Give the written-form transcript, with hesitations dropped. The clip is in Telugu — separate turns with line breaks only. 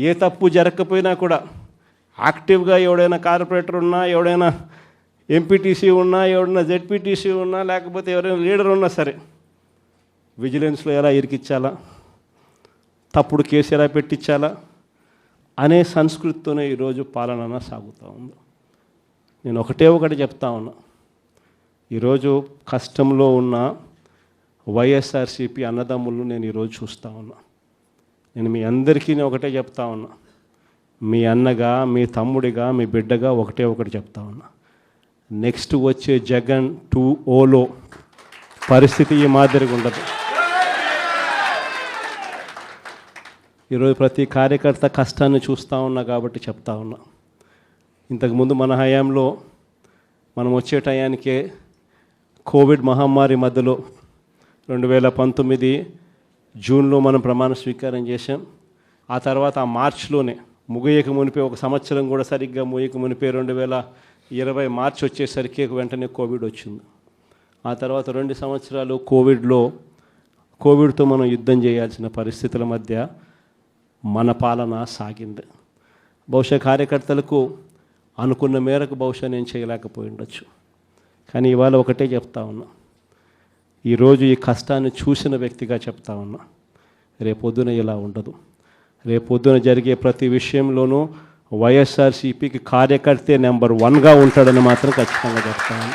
ఏ తప్పు జరగకపోయినా కూడా యాక్టివ్గా ఎవడైనా కార్పొరేటర్ ఉన్నా, ఎవడైనా ఎంపీటీసీ ఉన్నా, ఎవడైనా జెడ్పీటీసీ ఉన్నా, లేకపోతే ఎవరైనా లీడర్ ఉన్నా సరే విజిలెన్స్లో ఎలా ఇరికిచ్చాలా, తప్పుడు కేసు ఎలా పెట్టించాలా అనే సంస్కృతితోనే ఈరోజు పాలన సాగుతూ ఉంది. నేను ఒకటి చెప్తా ఉన్నా, ఈరోజు కష్టంలో ఉన్న వైఎస్ఆర్సీపీ అన్నదమ్ములను నేను ఈరోజు చూస్తూ ఉన్నా. నేను మీ అందరికీ ఒకటే చెప్తా ఉన్నా, మీ అన్నగా, మీ తమ్ముడిగా, మీ బిడ్డగా ఒకటి చెప్తా ఉన్నా. నెక్స్ట్ వచ్చే జగన్ 2.0లో పరిస్థితి ఈ మాదిరిగా ఉండదు. ఈరోజు ప్రతి కార్యకర్త కష్టాన్ని చూస్తూ ఉన్నా కాబట్టి చెప్తా ఉన్నా. ఇంతకుముందు మన హయాంలో మనం వచ్చే టయానికే కోవిడ్ మహమ్మారి మధ్యలో 2019 జూన్లో మనం ప్రమాణ స్వీకారం చేశాం. ఆ తర్వాత ఆ మార్చిలోనే ముగియక మునిపే, ఒక సంవత్సరం కూడా సరిగ్గా ముగియక మునిపే 2020 మార్చి వచ్చేసరికి వెంటనే కోవిడ్ వచ్చింది. ఆ తర్వాత 2 సంవత్సరాలు కోవిడ్తో మనం యుద్ధం చేయాల్సిన పరిస్థితుల మధ్య మన పాలన సాగింది. బహుశా కార్యకర్తలకు అనుకున్న మేరకు బహుశా నేను చేయలేకపోయి ఉండొచ్చు. కానీ ఇవాళ ఒకటే చెప్తా ఉన్నా, ఈరోజు ఈ కష్టాన్ని చూసిన వ్యక్తిగా చెప్తా ఉన్నా, రేపొద్దున ఇలా ఉండదు. రేపొద్దున జరిగే ప్రతి విషయంలోనూ వైఎస్ఆర్సీపీకి కార్యకర్తే నెంబర్ 1గా ఉంటాడని మాత్రం ఖచ్చితంగా చెప్తాను.